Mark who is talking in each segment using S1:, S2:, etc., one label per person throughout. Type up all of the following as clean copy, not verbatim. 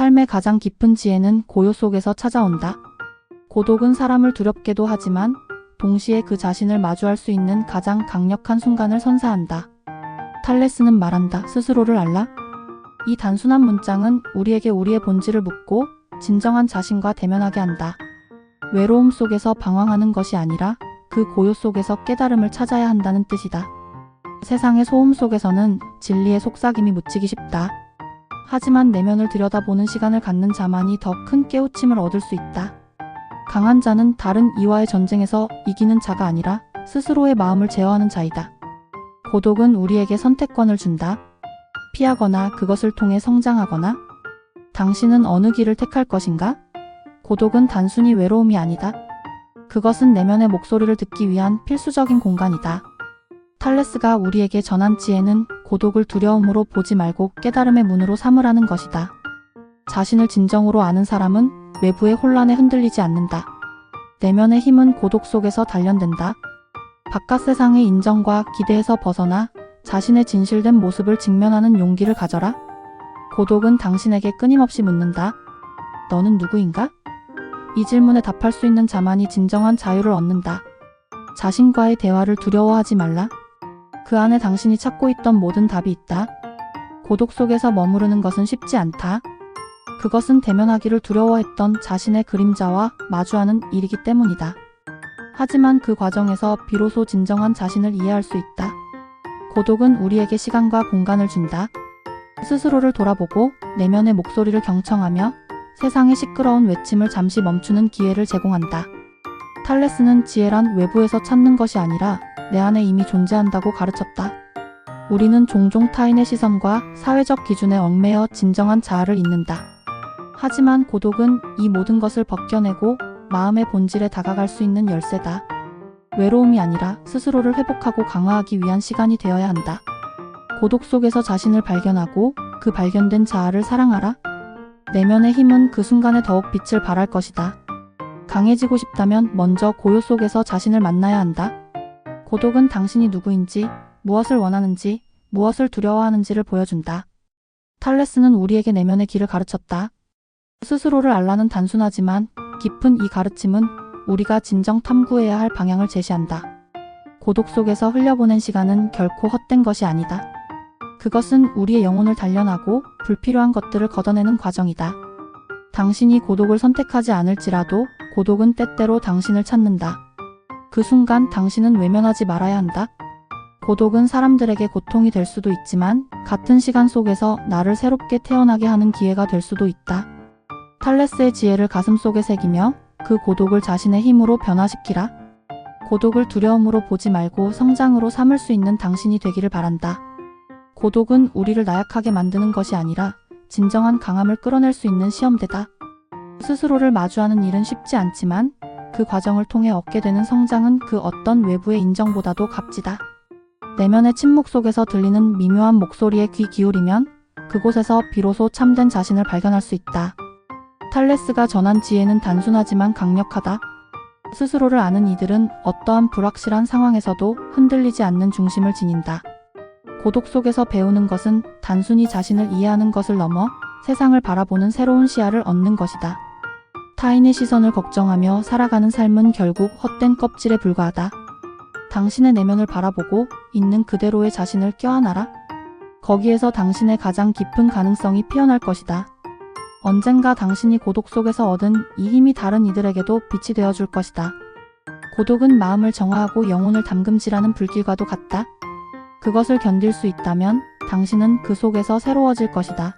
S1: 삶의 가장 깊은 지혜는 고요 속에서 찾아온다. 고독은 사람을 두렵게도 하지만 동시에 그 자신을 마주할 수 있는 가장 강력한 순간을 선사한다. 탈레스는 말한다. 스스로를 알라? 이 단순한 문장은 우리에게 우리의 본질을 묻고 진정한 자신과 대면하게 한다. 외로움 속에서 방황하는 것이 아니라 그 고요 속에서 깨달음을 찾아야 한다는 뜻이다. 세상의 소음 속에서는 진리의 속삭임이 묻히기 쉽다. 하지만 내면을 들여다보는 시간을 갖는 자만이 더 큰 깨우침을 얻을 수 있다. 강한 자는 다른 이와의 전쟁에서 이기는 자가 아니라 스스로의 마음을 제어하는 자이다. 고독은 우리에게 선택권을 준다. 피하거나 그것을 통해 성장하거나. 당신은 어느 길을 택할 것인가? 고독은 단순히 외로움이 아니다. 그것은 내면의 목소리를 듣기 위한 필수적인 공간이다. 탈레스가 우리에게 전한 지혜는 고독을 두려움으로 보지 말고 깨달음의 문으로 삼으라는 것이다. 자신을 진정으로 아는 사람은 외부의 혼란에 흔들리지 않는다. 내면의 힘은 고독 속에서 단련된다. 바깥 세상의 인정과 기대에서 벗어나 자신의 진실된 모습을 직면하는 용기를 가져라. 고독은 당신에게 끊임없이 묻는다. 너는 누구인가? 이 질문에 답할 수 있는 자만이 진정한 자유를 얻는다. 자신과의 대화를 두려워하지 말라. 그 안에 당신이 찾고 있던 모든 답이 있다. 고독 속에서 머무르는 것은 쉽지 않다. 그것은 대면하기를 두려워했던 자신의 그림자와 마주하는 일이기 때문이다. 하지만 그 과정에서 비로소 진정한 자신을 이해할 수 있다. 고독은 우리에게 시간과 공간을 준다. 스스로를 돌아보고 내면의 목소리를 경청하며 세상의 시끄러운 외침을 잠시 멈추는 기회를 제공한다. 탈레스는 지혜란 외부에서 찾는 것이 아니라 내 안에 이미 존재한다고 가르쳤다. 우리는 종종 타인의 시선과 사회적 기준에 얽매여 진정한 자아를 잊는다. 하지만 고독은 이 모든 것을 벗겨내고 마음의 본질에 다가갈 수 있는 열쇠다. 외로움이 아니라 스스로를 회복하고 강화하기 위한 시간이 되어야 한다. 고독 속에서 자신을 발견하고 그 발견된 자아를 사랑하라. 내면의 힘은 그 순간에 더욱 빛을 발할 것이다. 강해지고 싶다면 먼저 고요 속에서 자신을 만나야 한다. 고독은 당신이 누구인지, 무엇을 원하는지, 무엇을 두려워하는지를 보여준다. 탈레스는 우리에게 내면의 길을 가르쳤다. 스스로를 알라는 단순하지만 깊은 이 가르침은 우리가 진정 탐구해야 할 방향을 제시한다. 고독 속에서 흘려보낸 시간은 결코 헛된 것이 아니다. 그것은 우리의 영혼을 단련하고 불필요한 것들을 걷어내는 과정이다. 당신이 고독을 선택하지 않을지라도 고독은 때때로 당신을 찾는다. 그 순간 당신은 외면하지 말아야 한다. 고독은 사람들에게 고통이 될 수도 있지만 같은 시간 속에서 나를 새롭게 태어나게 하는 기회가 될 수도 있다. 탈레스의 지혜를 가슴속에 새기며 그 고독을 자신의 힘으로 변화시키라. 고독을 두려움으로 보지 말고 성장으로 삼을 수 있는 당신이 되기를 바란다. 고독은 우리를 나약하게 만드는 것이 아니라 진정한 강함을 끌어낼 수 있는 시험대다. 스스로를 마주하는 일은 쉽지 않지만 그 과정을 통해 얻게 되는 성장은 그 어떤 외부의 인정보다도 값지다. 내면의 침묵 속에서 들리는 미묘한 목소리에 귀 기울이면 그곳에서 비로소 참된 자신을 발견할 수 있다. 탈레스가 전한 지혜는 단순하지만 강력하다. 스스로를 아는 이들은 어떠한 불확실한 상황에서도 흔들리지 않는 중심을 지닌다. 고독 속에서 배우는 것은 단순히 자신을 이해하는 것을 넘어 세상을 바라보는 새로운 시야를 얻는 것이다. 타인의 시선을 걱정하며 살아가는 삶은 결국 헛된 껍질에 불과하다. 당신의 내면을 바라보고 있는 그대로의 자신을 껴안아라. 거기에서 당신의 가장 깊은 가능성이 피어날 것이다. 언젠가 당신이 고독 속에서 얻은 이 힘이 다른 이들에게도 빛이 되어줄 것이다. 고독은 마음을 정화하고 영혼을 담금질하는 불길과도 같다. 그것을 견딜 수 있다면 당신은 그 속에서 새로워질 것이다.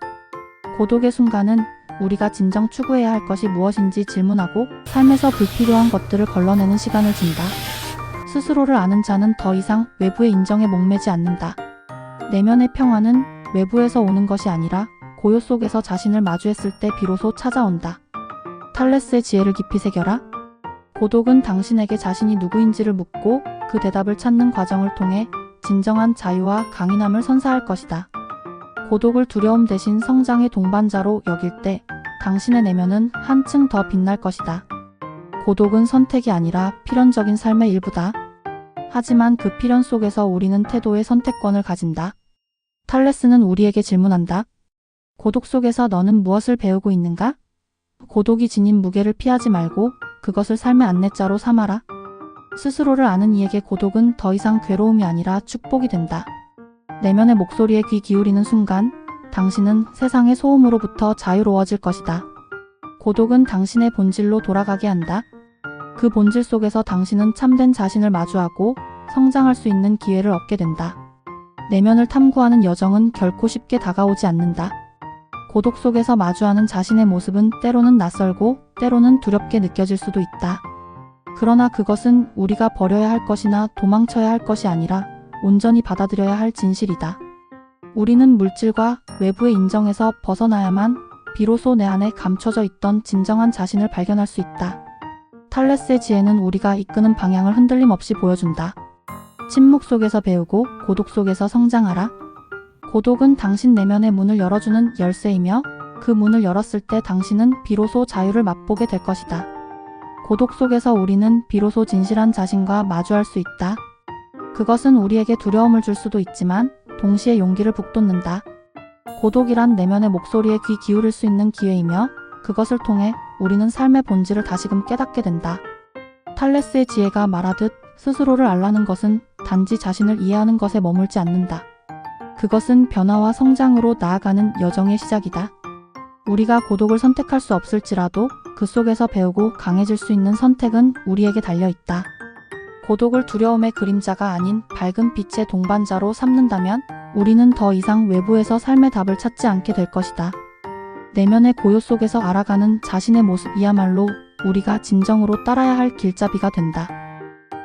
S1: 고독의 순간은 우리가 진정 추구해야 할 것이 무엇인지 질문하고 삶에서 불필요한 것들을 걸러내는 시간을 준다. 스스로를 아는 자는 더 이상 외부의 인정에 목매지 않는다. 내면의 평화는 외부에서 오는 것이 아니라 고요 속에서 자신을 마주했을 때 비로소 찾아온다. 탈레스의 지혜를 깊이 새겨라. 고독은 당신에게 자신이 누구인지를 묻고 그 대답을 찾는 과정을 통해 진정한 자유와 강인함을 선사할 것이다. 고독을 두려움 대신 성장의 동반자로 여길 때 당신의 내면은 한층 더 빛날 것이다. 고독은 선택이 아니라 필연적인 삶의 일부다. 하지만 그 필연 속에서 우리는 태도의 선택권을 가진다. 탈레스는 우리에게 질문한다. 고독 속에서 너는 무엇을 배우고 있는가? 고독이 지닌 무게를 피하지 말고 그것을 삶의 안내자로 삼아라. 스스로를 아는 이에게 고독은 더 이상 괴로움이 아니라 축복이 된다. 내면의 목소리에 귀 기울이는 순간 당신은 세상의 소음으로부터 자유로워질 것이다. 고독은 당신의 본질로 돌아가게 한다. 그 본질 속에서 당신은 참된 자신을 마주하고 성장할 수 있는 기회를 얻게 된다. 내면을 탐구하는 여정은 결코 쉽게 다가오지 않는다. 고독 속에서 마주하는 자신의 모습은 때로는 낯설고 때로는 두렵게 느껴질 수도 있다. 그러나 그것은 우리가 버려야 할 것이나 도망쳐야 할 것이 아니라 온전히 받아들여야 할 진실이다. 우리는 물질과 외부의 인정에서 벗어나야만 비로소 내 안에 감춰져 있던 진정한 자신을 발견할 수 있다. 탈레스의 지혜는 우리가 이끄는 방향을 흔들림 없이 보여준다. 침묵 속에서 배우고 고독 속에서 성장하라. 고독은 당신 내면의 문을 열어주는 열쇠이며 그 문을 열었을 때 당신은 비로소 자유를 맛보게 될 것이다. 고독 속에서 우리는 비로소 진실한 자신과 마주할 수 있다. 그것은 우리에게 두려움을 줄 수도 있지만 동시에 용기를 북돋는다. 고독이란 내면의 목소리에 귀 기울일 수 있는 기회이며 그것을 통해 우리는 삶의 본질을 다시금 깨닫게 된다. 탈레스의 지혜가 말하듯 스스로를 알라는 것은 단지 자신을 이해하는 것에 머물지 않는다. 그것은 변화와 성장으로 나아가는 여정의 시작이다. 우리가 고독을 선택할 수 없을지라도 그 속에서 배우고 강해질 수 있는 선택은 우리에게 달려 있다. 고독을 두려움의 그림자가 아닌 밝은 빛의 동반자로 삼는다면 우리는 더 이상 외부에서 삶의 답을 찾지 않게 될 것이다. 내면의 고요 속에서 알아가는 자신의 모습이야말로 우리가 진정으로 따라야 할 길잡이가 된다.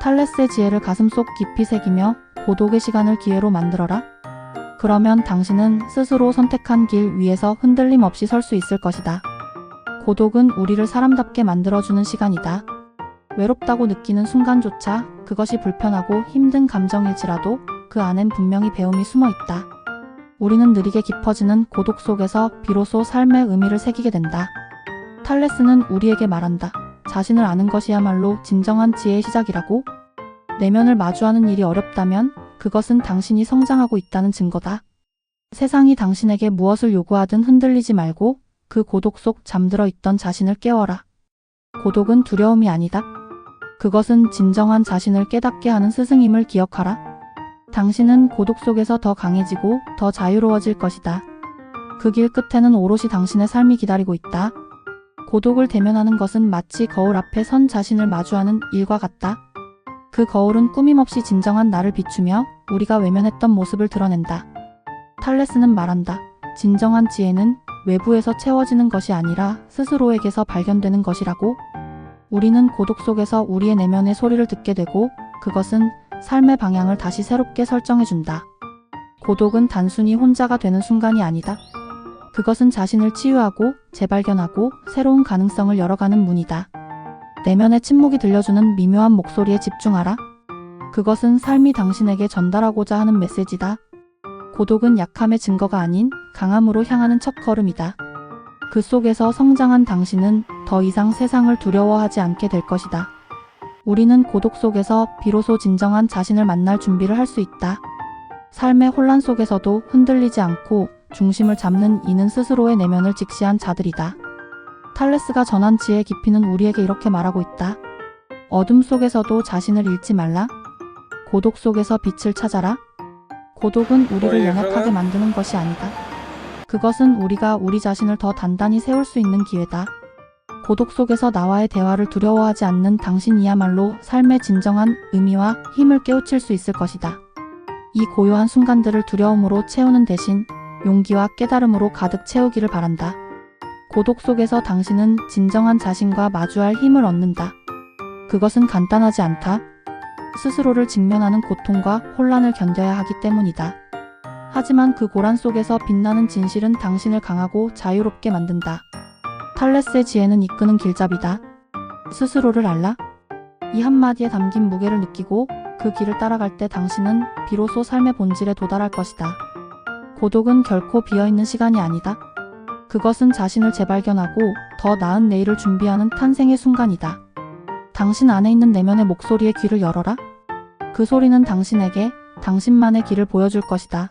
S1: 탈레스의 지혜를 가슴속 깊이 새기며 고독의 시간을 기회로 만들어라. 그러면 당신은 스스로 선택한 길 위에서 흔들림 없이 설 수 있을 것이다. 고독은 우리를 사람답게 만들어주는 시간이다. 외롭다고 느끼는 순간조차 그것이 불편하고 힘든 감정일지라도 그 안엔 분명히 배움이 숨어 있다. 우리는 느리게 깊어지는 고독 속에서 비로소 삶의 의미를 새기게 된다. 탈레스는 우리에게 말한다. 자신을 아는 것이야말로 진정한 지혜의 시작이라고. 내면을 마주하는 일이 어렵다면 그것은 당신이 성장하고 있다는 증거다. 세상이 당신에게 무엇을 요구하든 흔들리지 말고 그 고독 속 잠들어 있던 자신을 깨워라. 고독은 두려움이 아니다. 그것은 진정한 자신을 깨닫게 하는 스승임을 기억하라. 당신은 고독 속에서 더 강해지고 더 자유로워질 것이다. 그 길 끝에는 오롯이 당신의 삶이 기다리고 있다. 고독을 대면하는 것은 마치 거울 앞에 선 자신을 마주하는 일과 같다. 그 거울은 꾸밈없이 진정한 나를 비추며 우리가 외면했던 모습을 드러낸다. 탈레스는 말한다. 진정한 지혜는 외부에서 채워지는 것이 아니라 스스로에게서 발견되는 것이라고. 우리는 고독 속에서 우리의 내면의 소리를 듣게 되고 그것은 삶의 방향을 다시 새롭게 설정해준다. 고독은 단순히 혼자가 되는 순간이 아니다. 그것은 자신을 치유하고 재발견하고 새로운 가능성을 열어가는 문이다. 내면의 침묵이 들려주는 미묘한 목소리에 집중하라. 그것은 삶이 당신에게 전달하고자 하는 메시지다. 고독은 약함의 증거가 아닌 강함으로 향하는 첫걸음이다. 그 속에서 성장한 당신은 더 이상 세상을 두려워하지 않게 될 것이다. 우리는 고독 속에서 비로소 진정한 자신을 만날 준비를 할 수 있다. 삶의 혼란 속에서도 흔들리지 않고 중심을 잡는 이는 스스로의 내면을 직시한 자들이다. 탈레스가 전한 지혜의 깊이는 우리에게 이렇게 말하고 있다. 어둠 속에서도 자신을 잃지 말라. 고독 속에서 빛을 찾아라. 고독은 우리를 연약하게 만드는 것이 아니다. 그것은 우리가 우리 자신을 더 단단히 세울 수 있는 기회다. 고독 속에서 나와의 대화를 두려워하지 않는 당신이야말로 삶의 진정한 의미와 힘을 깨우칠 수 있을 것이다. 이 고요한 순간들을 두려움으로 채우는 대신 용기와 깨달음으로 가득 채우기를 바란다. 고독 속에서 당신은 진정한 자신과 마주할 힘을 얻는다. 그것은 간단하지 않다. 스스로를 직면하는 고통과 혼란을 견뎌야 하기 때문이다. 하지만 그 고란 속에서 빛나는 진실은 당신을 강하고 자유롭게 만든다. 탈레스의 지혜는 이끄는 길잡이다. 스스로를 알라. 이 한마디에 담긴 무게를 느끼고 그 길을 따라갈 때 당신은 비로소 삶의 본질에 도달할 것이다. 고독은 결코 비어있는 시간이 아니다. 그것은 자신을 재발견하고 더 나은 내일을 준비하는 탄생의 순간이다. 당신 안에 있는 내면의 목소리에 귀를 열어라. 그 소리는 당신에게 당신만의 길을 보여줄 것이다.